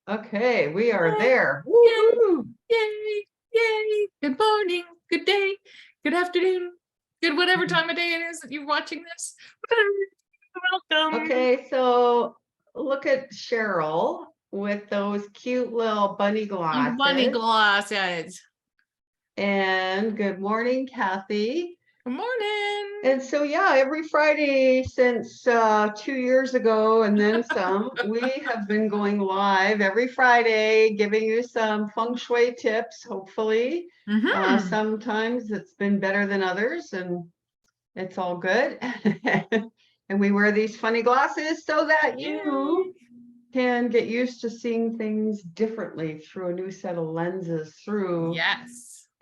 Okay, we are Yay, there. Yay, Woo-hoo. yay, yay. Good morning, good day, good afternoon, good whatever time of day it is that you're watching this. Welcome. Okay, so look at Cheryl with those cute little bunny glasses. Bunny glasses. And good morning, Kathy. Good morning. And so, yeah, every Friday since 2 years ago and then some, we have been going live every Friday, giving you some feng shui tips, hopefully. Sometimes it's been better than others, and it's all good. And we wear these funny glasses so that you can get used to seeing things differently through a new set of lenses, through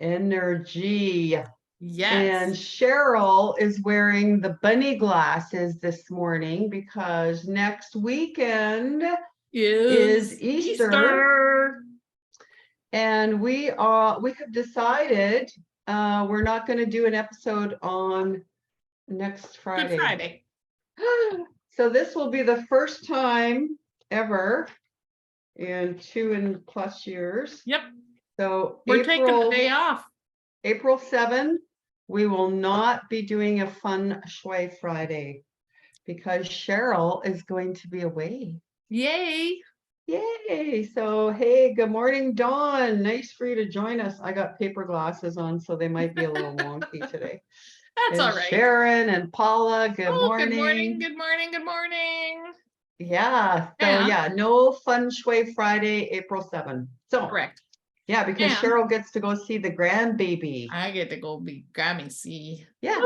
energy. And Cheryl is wearing the bunny glasses this morning because next weekend is Easter. And we have decided we're not going to do an episode on next Friday. Good Friday. So this will be the first time ever in 2+ years. Yep. So we're taking the day off. April 7th, we will not be doing a Feng Shui Friday because Cheryl is going to be away. Yay. Yay. So, hey, good morning, Dawn. Nice for you to join us. I got paper glasses on, so they might be a little wonky today. That's all right. Sharon and Paula, good morning. Good morning, good morning, good morning. Yeah, so yeah, no Feng Shui Friday, April 7th. So, correct. Yeah, because Cheryl gets to go see the grandbaby. I get to go be Grammy see. Yeah,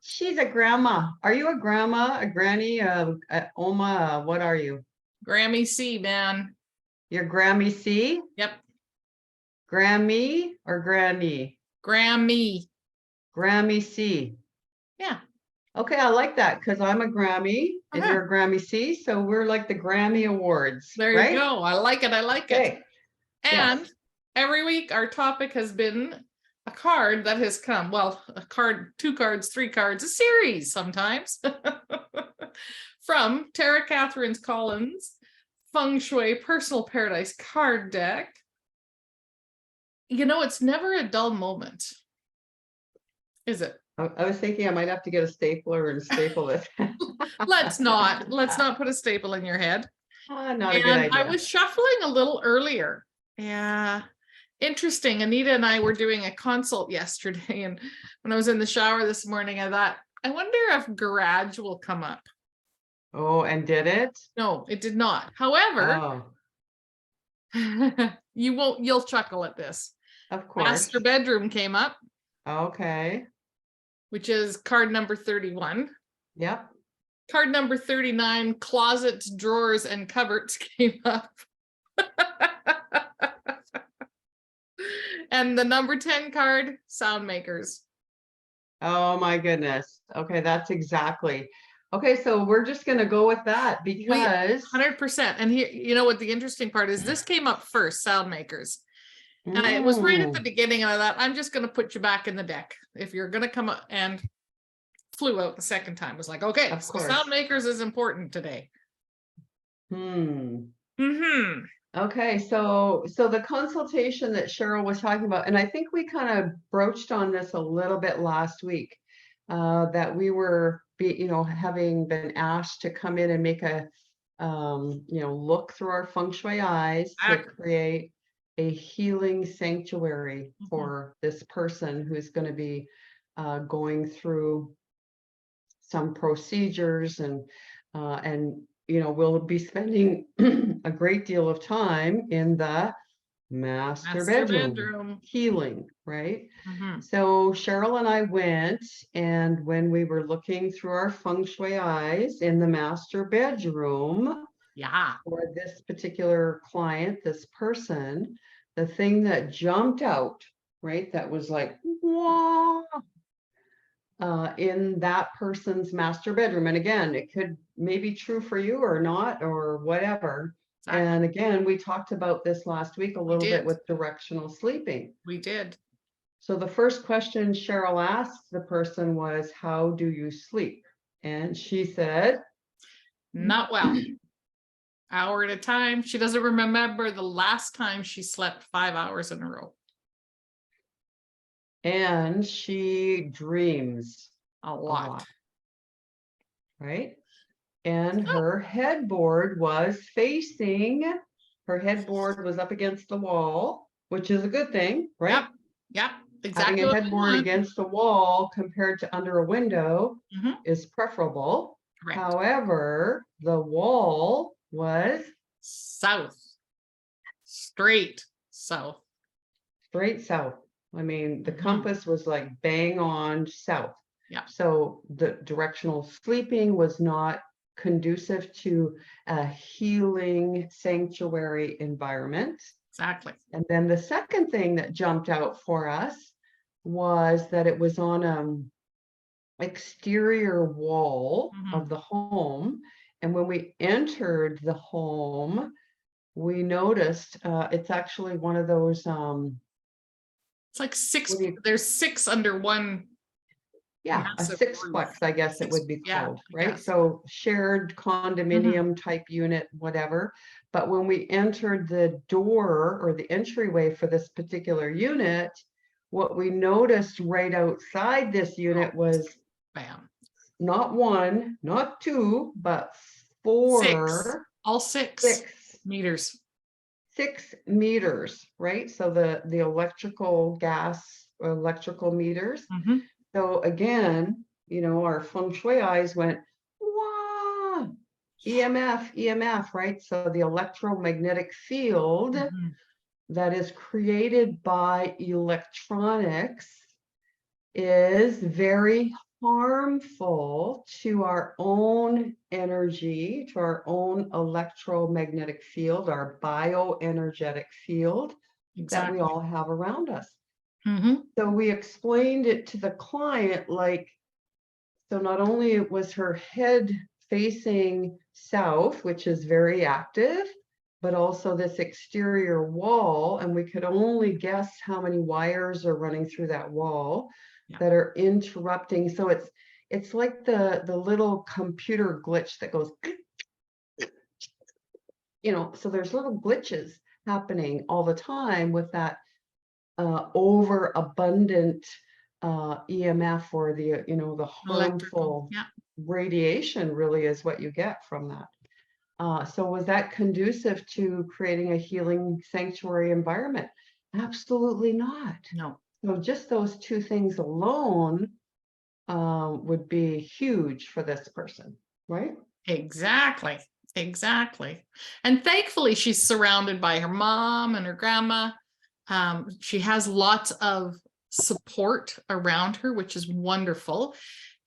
she's a grandma. Are you a grandma, a granny, a Oma? What are you? Grammy C, man. You're Grammy C? Yep. Grammy or Granny? Grammy. Grammy C. Yeah. Okay, I like that because I'm a Grammy and you're a Grammy C, so we're like the Grammy Awards. There you go. I like it. I like it. And every week our topic has been a card that has come. Well, a card, 2 cards, 3 cards, a series sometimes. From Tara Catherine Collins' Feng Shui Personal Paradise card deck. You know, it's never a dull moment, is it? I was thinking I might have to get a stapler and staple it. Let's not put a staple in your head. Not a good idea. I was shuffling a little earlier. Yeah. Interesting. Anita and I were doing a consult yesterday, and when I was in the shower this morning, I thought, I wonder if garage will come up. Oh, and did it? No, it did not. However, you'll chuckle at this. Of course. Master bedroom came up. Okay. Which is card number 31. Yep. Card number 39, closets, drawers, and cupboards came up. And the number 10 card, sound makers. Oh my goodness. Okay, that's exactly. Okay, so we're just going to go with that because 100%. And here, you know what the interesting part is, this came up first, sound makers. And it was right at the beginning, and I thought, I'm just going to put you back in the deck. If you're going to come up, and flew out the second time. It was like, okay, so sound makers is important today. Okay, so the consultation that Cheryl was talking about, and I think we kind of broached on this a little bit last week, that we were, having been asked to come in and make a, look through our feng shui eyes to create a healing sanctuary for this person who's going to be going through some procedures, and we'll be spending a great deal of time in the master bedroom healing, right? So Cheryl and I went, and when we were looking through our feng shui eyes in the master bedroom, for this particular client, this person, the thing that jumped out, right, that was like, wow, in that person's master bedroom. And again, it could maybe true for you or not, or whatever. And again, we talked about this last week a little bit with directional sleeping. We did. So the first question Cheryl asked the person was, how do you sleep? And she said, not well. hour at a time. She doesn't remember the last time she slept 5 hours in a row. And she dreams A a lot. lot, right? And her headboard was facing, her headboard was up against the wall, which is a good thing, right? Yep. Yep. Exactly. Having a what we headboard want. against the wall compared to under a window Mhm. is preferable. Correct. However, the wall was South. Straight south. straight south. I mean, the Mhm. compass was like bang on south. Yeah. So the directional sleeping was not conducive to a healing sanctuary environment. Exactly. And then the second thing that jumped out for us was that it was on exterior wall Mhm. of the home. And when we entered the home, we noticed it's actually one of those It's like six. what do you- There's 6 under one. yeah, a Massive sixplex, I guess it Six- would be yeah, called, I right? guess. So shared condominium type unit, whatever. But when we entered the door or the entryway for this particular unit, what we noticed right outside this unit was Bam. not 1, not 2, but 6. 4, All 6 6 meters. 6 meters, right? So the electrical meters. Mhm. So again, you know, our feng shui eyes went, wow, EMF, right? So the electromagnetic field Mhm. that is created by electronics is very harmful to our own energy, to our own electromagnetic field, our bioenergetic field that we Exactly. all have around us. Mhm. So we explained it to the client, like, so not only was her head facing south, which is very active, but also this exterior wall, and we could only guess how many wires are running through that wall Yeah. that are interrupting. So it's like the little computer glitch that goes, you know, so there's little glitches happening all the time with that overabundant EMF or the, you know, the Electrical. harmful Yeah. radiation really is what you get from that. So was that conducive to creating a healing sanctuary environment? Absolutely not. No. So just those 2 things alone would be huge for this person, right? Exactly. Exactly. And thankfully, she's surrounded by her mom and her grandma. She has lots of support around her, which is wonderful.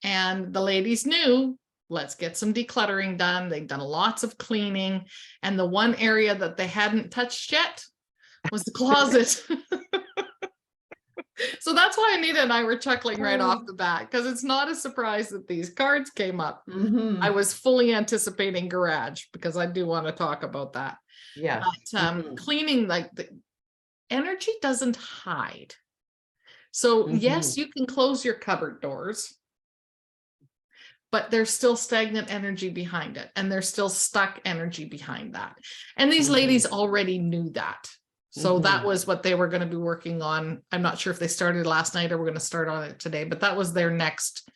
And the ladies knew, let's get some decluttering done. They've done lots of cleaning. And the one area that they hadn't touched yet was the closet. So that's why Anita and I were chuckling right off the bat, because it's not a surprise that these cards came up. Mhm. I was fully anticipating garage because I do want to talk about that. Yes. But cleaning, like, the energy doesn't hide. So yes, you can close your cupboard doors, but there's still stagnant energy behind it, and there's still stuck energy behind that. And these ladies already knew that. So that was what they were going to be working on. I'm not sure if they started last night or we're going to start on it today, but that was their next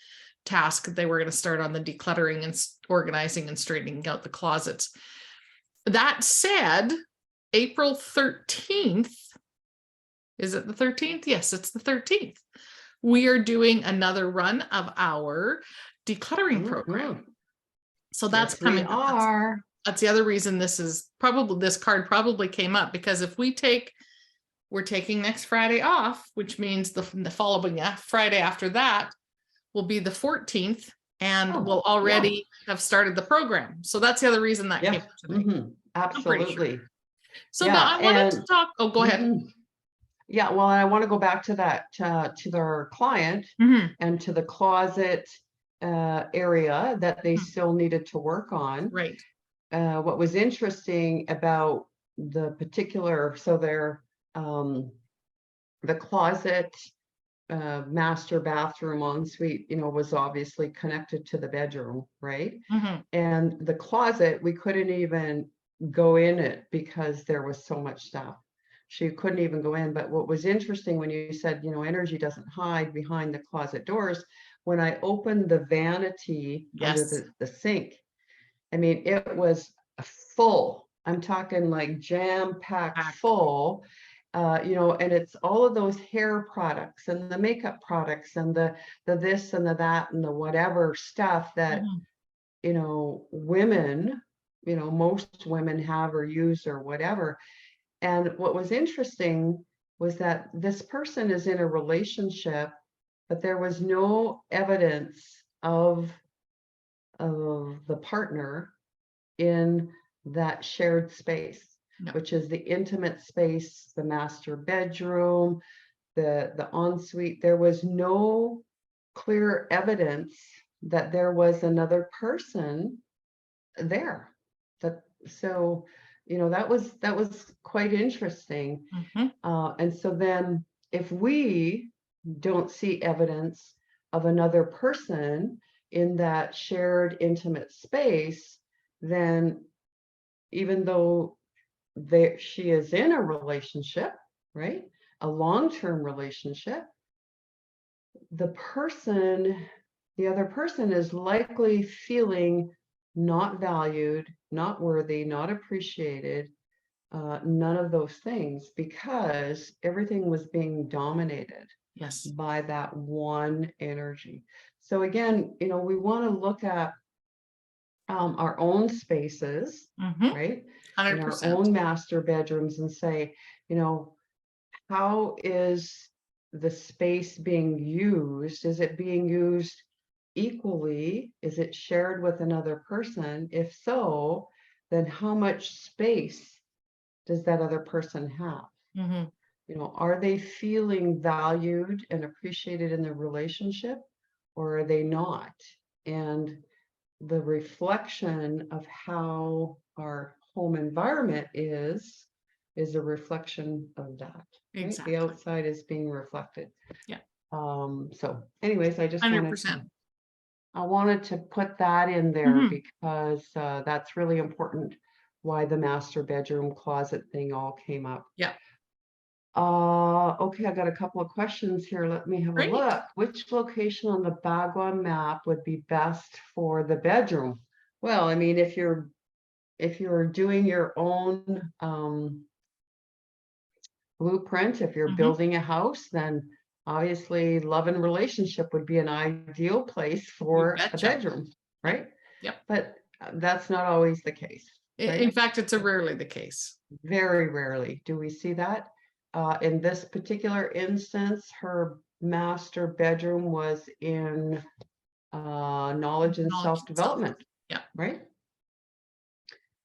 task. They were going to start on the decluttering and organizing and straightening out the closets. That said, April 13th, is it the 13th? Yes, it's the 13th. We are doing another run of our decluttering program. So that's Yes, coming we up. are. That's the other reason this card probably came up, because if we're taking next Friday off, which means the following Friday after that will be the 14th, and we'll already have started the program. So that's the other reason that came up today. Absolutely. So now I wanted to talk. Oh, go ahead. Yeah, well, I want to go back to that, to their client and to the closet area that they still needed to work on. Right. What was interesting about the particular, so their the closet, master bathroom ensuite, you know, was obviously connected to the bedroom, right? And the closet, we couldn't even go in it because there was so much stuff. She couldn't even go in. But what was interesting when you said, you know, energy doesn't hide behind the closet doors, when I opened the vanity under Yes. the sink, I mean, it was full. I'm talking like jam-packed Packed. full, you know, and it's all of those hair products and the makeup products and the this and the that and the whatever stuff that, Mhm. you know, women, you know, most women have or use or whatever. And what was interesting was that this person is in a relationship, but there was no evidence of the partner in that shared space, No. which is the intimate space, the master bedroom, the ensuite. There was no clear evidence that there was another person there. That so, you know, that was quite interesting. Mhm. And so then if we don't see evidence of another person in that shared intimate space, then even though she is in a relationship, right? A long-term relationship, the other person is likely feeling not valued, not worthy, not appreciated, none of those things, because everything was being dominated Yes. by that one energy. So again, you know, we want to look at our own spaces, Mhm. right? In our 100%. own master bedrooms and say, you know, how is the space being used? Is it being used equally? Is it shared with another person? If so, then how much space does that other person have? Mhm. You know, are they feeling valued and appreciated in the relationship, or are they not? And the reflection of how our home environment is a reflection of that. Right? Exactly. The outside is being reflected. Yeah. So anyways, I just 100%. wanted to put that in there Mhm. because that's really important, why the master bedroom closet thing all came up. Yeah. Okay, I got a couple of questions here. Let me have a Great. look. Which location on the Bagua map would be best for the bedroom? Well, I mean, if you're doing your own blueprint, if you're Mhm. building a house, then obviously love and relationship would be an ideal place for a betcha. bedroom, right? Yep. But that's not always the case, right? In fact, it's rarely the case. Very rarely do we see that. In this particular instance, her master bedroom was in knowledge and Knowledge and self-development, Yeah. right?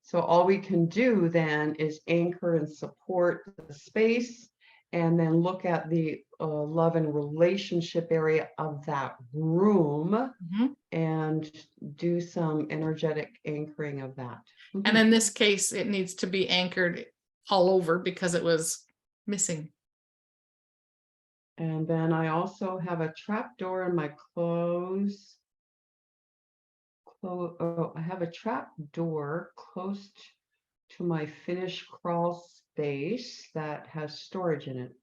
So all we can do then is anchor and support the space, and then look at the love and relationship area of that room Mhm. and do some energetic anchoring of that. And in this case, it needs to be anchored all over because it was missing. And then I also have a trap door in my I have a trap door close to my finished crawl space that has storage in it.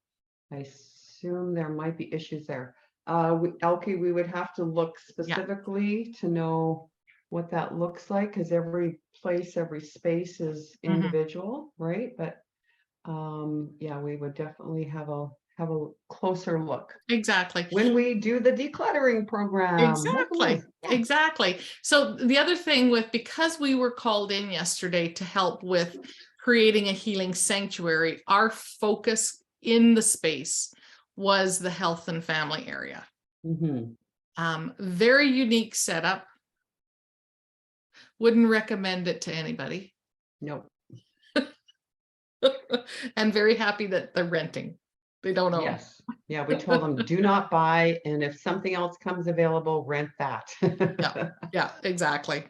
I assume there might be issues there. Elke, we would have to look specifically to know what that looks like, because every place, every space is individual, right? But yeah, we would definitely have a closer look Exactly. when we do the decluttering program. Exactly. Woohoo. Yeah. Exactly. So the other thing because we were called in yesterday to help with creating a healing sanctuary, our focus in the space was the health and family area. Very unique setup. Wouldn't recommend it to anybody. Nope. And very happy that they're renting. They don't own. Yes. Yeah, we told them do not buy, and if something else comes available, rent that. Yeah, exactly.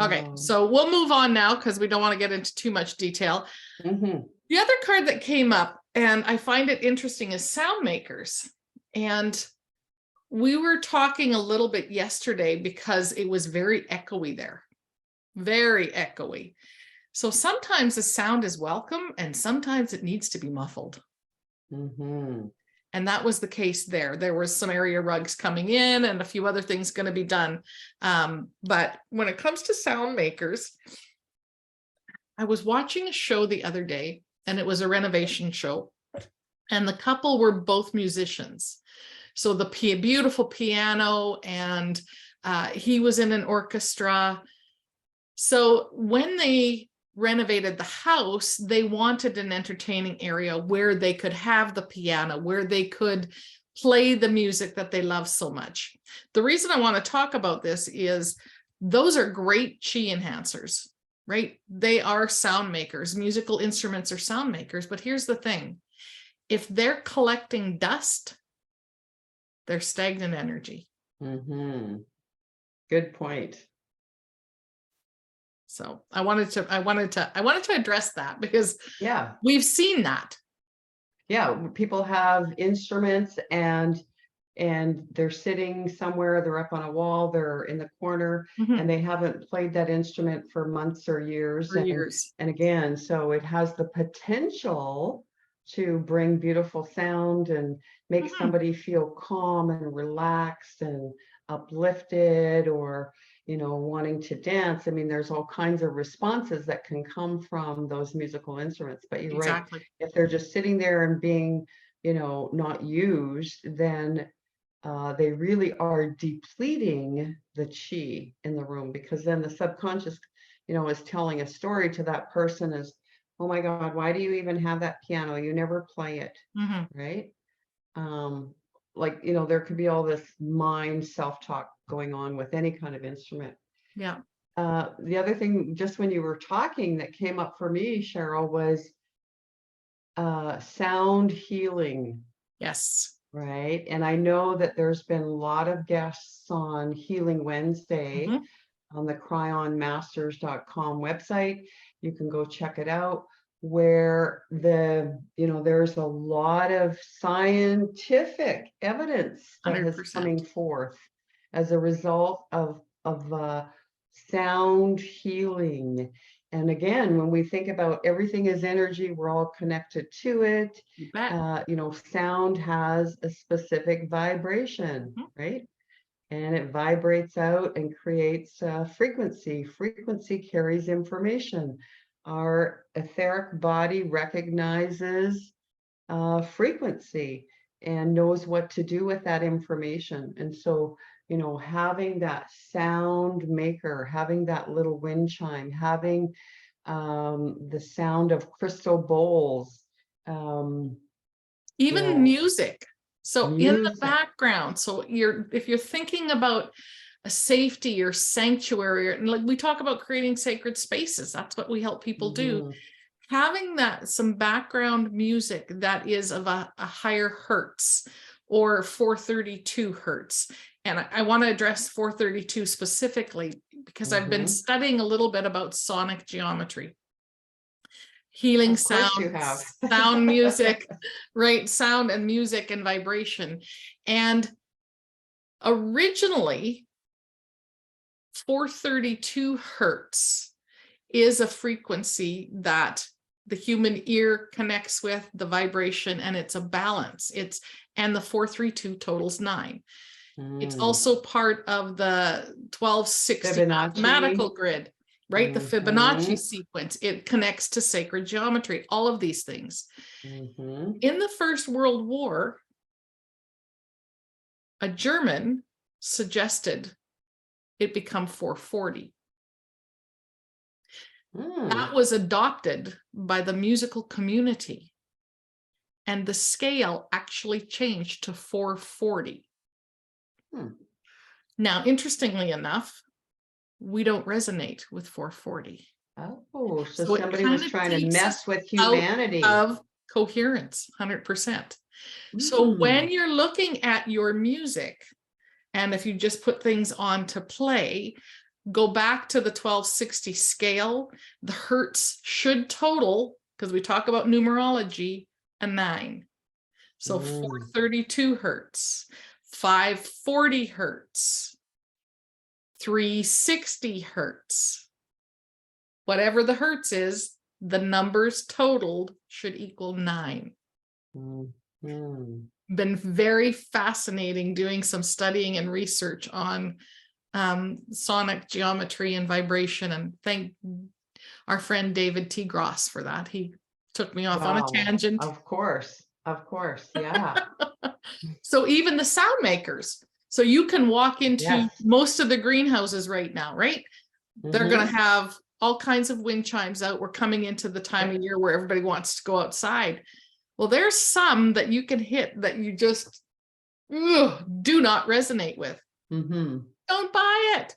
Okay, so we'll move on now because we don't want to get into too much detail. The other card that came up, and I find it interesting, is sound makers. And we were talking a little bit yesterday because it was very echoey there. Very echoey. So sometimes the sound is welcome and sometimes it needs to be muffled. Mm-hmm. And that was the case there. There was some area rugs coming in and a few other things going to be done. But when it comes to sound makers, I was watching a show the other day, and it was a renovation show. And the couple were both musicians. So the beautiful piano, and he was in an orchestra. So when they renovated the house, they wanted an entertaining area where they could have the piano, where they could play the music that they love so much. The reason I want to talk about this is those are great chi enhancers, right? They are sound makers. Musical instruments are sound makers. But here's the thing. If they're collecting dust, they're stagnant energy. Mm-hmm. Good point. So I wanted to address that because Yeah. we've seen that. Yeah. People have instruments and they're sitting somewhere, they're up on a wall, they're in the corner, and they haven't played that instrument for months or years. For years. And again, so it has the potential to bring beautiful sound and make somebody feel calm and relaxed and uplifted, or wanting to dance. I mean, there's all kinds of responses that can come from those musical instruments. But you're Exactly. right, if they're just sitting there and being not used, then they really are depleting the chi in the room, because then the subconscious is telling a story to that person as, oh my God, why do you even have that piano? You never play it. Right? Like, there could be all this mind self-talk going on with any kind of instrument. Yeah. The other thing, just when you were talking, that came up for me, Cheryl, was sound healing. Yes. Right. And I know that there's been a lot of guests on Healing Wednesday on the cryonmasters.com website. You can go check it out, where there's a lot of scientific evidence that 100%. is coming forth as a result of sound healing. And again, when we think about everything is energy, we're all connected to it. You bet. Sound has a specific vibration, right? And it vibrates out and creates frequency. Frequency carries information. Our etheric body recognizes frequency and knows what to do with that information. And so, having that sound maker, having that little wind chime, having the sound of crystal bowls, even music. So in the music. background, so if you're thinking about a safety or sanctuary, and like we talk about creating sacred spaces, that's what we help people do. Having that some background music that is of a higher hertz, or 432 hertz. And I want to address 432 specifically because I've been studying a little bit about sonic geometry. Healing sound, sound music, right? Sound and music and vibration. And originally, 432 hertz is a frequency that the human ear connects with, the vibration, and it's a balance. And the 432 totals 9. It's also part of the 1260 mathematical grid, right? The Fibonacci sequence. It connects to sacred geometry, all of these things. In the First World War, a German suggested it become 440. That was adopted by the musical community, and the scale actually changed to 440. Now, interestingly enough, we don't resonate with 440. Oh, so somebody was trying to mess with humanity. Of coherence, 100%. So when you're looking at your music, and if you just put things on to play, go back to the 1260 scale, the hertz should total, because we talk about numerology, a 9. So 432 hertz, 540 hertz, 360 hertz. whatever the hertz is, the numbers totaled should equal 9. Been very fascinating doing some studying and research on sonic geometry and vibration, and thank our friend David T. Gross for that. He took me off on a tangent. Of course, yeah. So even the sound makers. So you can walk into Yes. most of the greenhouses right now, right? They're going to have all kinds of wind chimes out. We're coming into the time of year where everybody wants to go outside. Well, there's some that you can hit that you just do not resonate with. Don't buy it.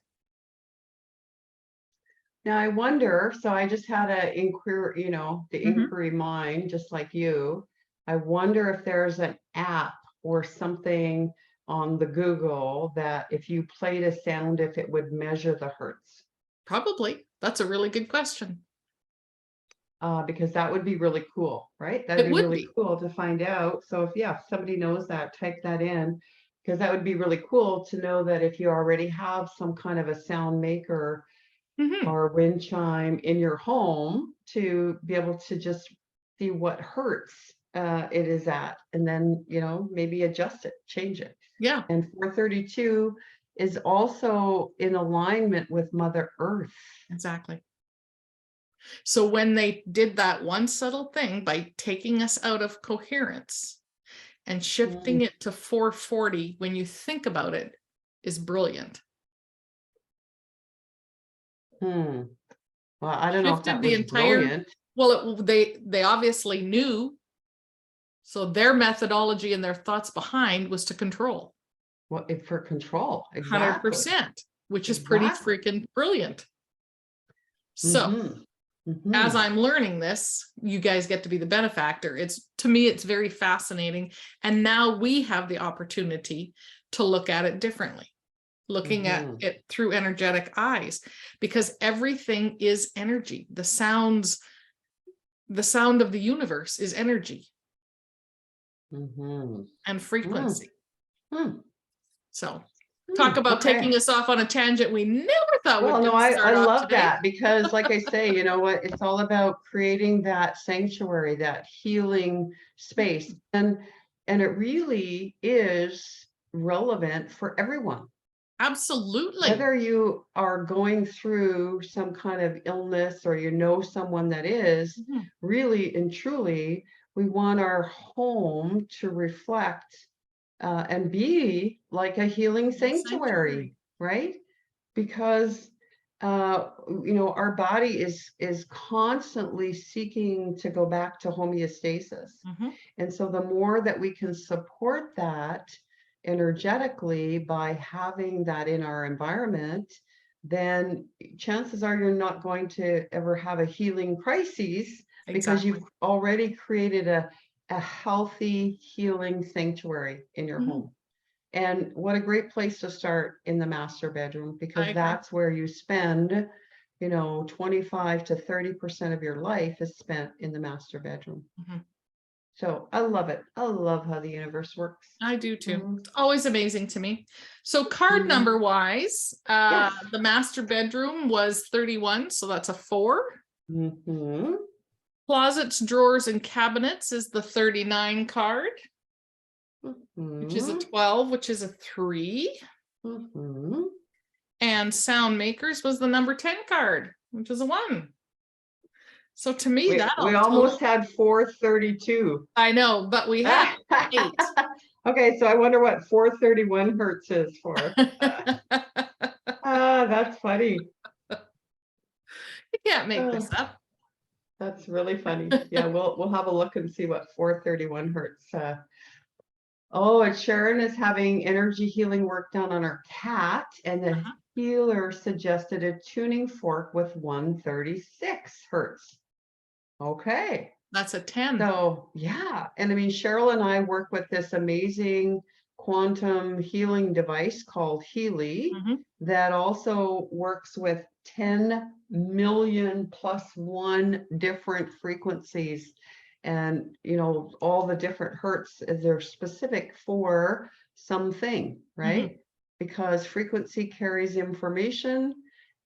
Now I wonder, so I just had a inquiry, you know, the inquiry mind, just like you. I wonder if there's an app or something on the Google that if you played a sound, if it would measure the hertz. Probably. That's a really good question. Because that would be really cool, right? That'd It be would really be. cool to find out. So if somebody knows that, type that in, because that would be really cool to know that if you already have some kind of a sound maker or wind chime in your home, to be able to just see what hertz it is at, and then, you know, maybe adjust it, change it. Yeah. And 432 is also in alignment with Mother Earth. Exactly. So when they did that one subtle thing by taking us out of coherence and shifting it to 440, when you think about it, is brilliant. Well, I don't know if that The was entire brilliant. Well, they obviously knew, so their methodology and their thoughts behind was to control. Well, for control, exactly. 100%, which is pretty freaking brilliant. So as I'm learning this, you guys get to be the benefactor. To me, it's very fascinating. And now we have the opportunity to look at it differently, looking at it through energetic eyes, because everything is energy. The sound of the universe is energy and frequency. So talk about taking us off on a tangent we never thought would. Well, no, I love that, because like I say, you know what, it's all about creating that sanctuary, that healing space. And it really is relevant for everyone. Absolutely. Whether you are going through some kind of illness or you know someone that is, really and truly, we want our home to reflect and be like a healing sanctuary, right? Because you know, our body is constantly seeking to go back to homeostasis. And so the more that we can support that energetically by having that in our environment, then chances are you're not going to ever have a healing crisis, because you've already created a healthy healing sanctuary in your home. And what a great place to start, in the master bedroom, because that's where you spend, you know, 25 to 30% of your life is spent in the master bedroom. So I love it. I love how the universe works. I do too. It's always amazing to me. So card number wise, the master bedroom was 31. So that's a 4. Closets, drawers, and cabinets is the 39 card, which is a 12, which is a 3. And sound makers was the number 10 card, which is a 1. So to me, we almost had 432. I know, but we had 8. Okay, so I wonder what 431 hertz is for. That's funny. You can't make this up. That's really funny. Yeah, we'll have a look and see what 431 hertz. Oh, and Sharon is having energy healing work done on her cat, and the healer suggested a tuning fork with 136 hertz. Okay. That's a 10. So yeah, and I mean, Cheryl and I work with this amazing quantum healing device called Healy that also works with 10 million plus 1 different frequencies. And, you know, all the different hertz, they're specific for something, right? Because frequency carries information,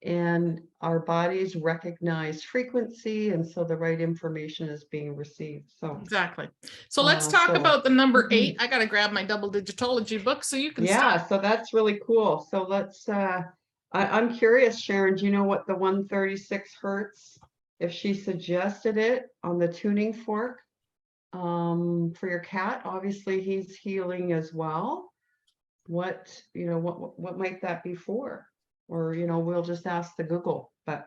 and our bodies recognize frequency, and so the right information is being received. So Exactly. So let's talk so- about the number Mhm. 8. I got to grab my double digitology book so you can yeah, start. so that's really cool. So let's I'm curious, Sharon, do you know what the 136 hertz, if she suggested it on the tuning fork for your cat? Obviously he's healing as well. What, you know, what might that be for? Or, you know, we'll just ask the Google, but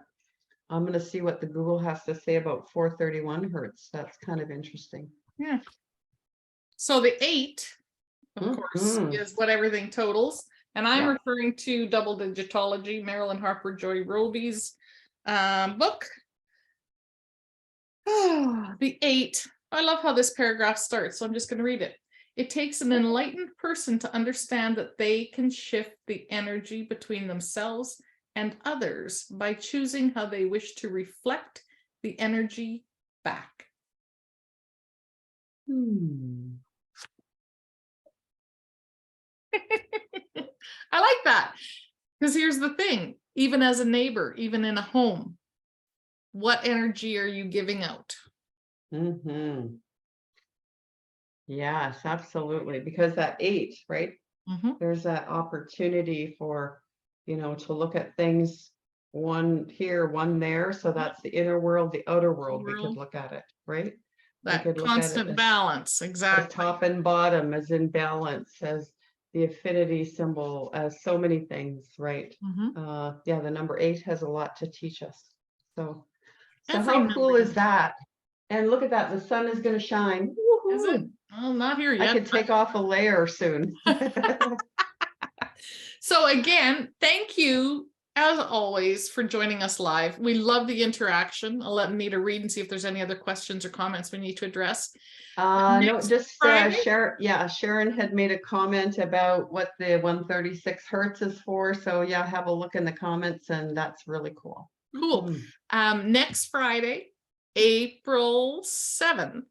I'm going to see what the Google has to say about 431 hertz. That's kind of interesting. Yeah. So the 8, of course, Mhm. is what everything totals. And I'm Yeah. referring to Double Digitology, Marilyn Harper Joy Roby's book. The 8. I love how this paragraph starts, so I'm just going to read it. It takes an enlightened person to understand that they can shift the energy between themselves and others by choosing how they wish to reflect the energy back. I like that, because here's the thing, even as a neighbor, even in a home, what energy are you giving out? Mm-hmm. Yes, absolutely. Because that 8, right? Mhm. There's that opportunity for, you know, to look at things, one here, one there. So that's the inner world, the outer world. We could look at it, right? That could look at it constant as- balance, As exactly. top and bottom, as in balance, as the affinity symbol, as so many things, right? Mhm. Yeah, the number 8 has a lot to teach us. So Every how cool number is that? And look at that, the sun is going to shine. Is it? Woohoo! Well, not here I yet. could take off a layer soon. So again, thank you as always for joining us live. We love the interaction. I'll let Anita read and see if there's any other questions or comments we need to address. No, Next just Friday? Sharon. Yeah, Sharon had made a comment about what the 136 hertz is for. So yeah, have a look in the comments, and that's really cool. Cool. Next Friday, April 7th,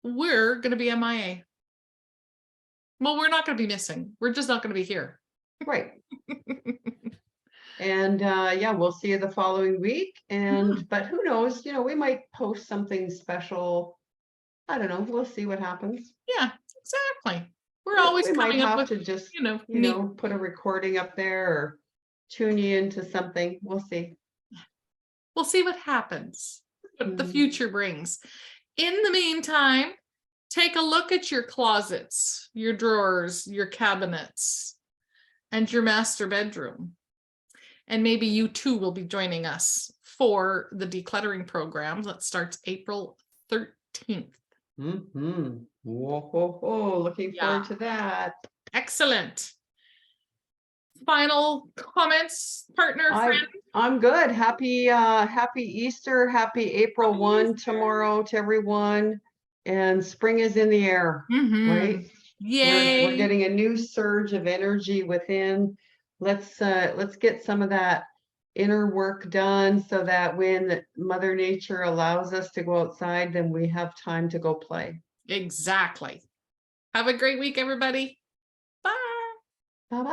we're going to be MIA. Well, we're not going to be missing. We're just not going to be here. Right. And yeah, we'll see you the following week. And but who knows, you know, we might post something special. I don't know. We'll see what happens. Yeah, exactly. We're always we might coming up have with, to just, you know, put a recording up there or tune you into something. We'll see. we'll see what happens, what the Mhm. future brings. In the meantime, take a look at your closets, your drawers, your cabinets, and your master bedroom. And maybe you too will be joining us for the decluttering program that starts April 13th. Mm-hmm. Whoa, whoa, whoa. Looking forward to that. Excellent. Final comments, partner, friend? I'm good. Happy Easter. Happy April 1 tomorrow to everyone. And spring is in the air, right? Yay. We're getting a new surge of energy within. Let's get some of that inner work done so that when Mother Nature allows us to go outside, then we have time to go play. Exactly. Have a great week, everybody.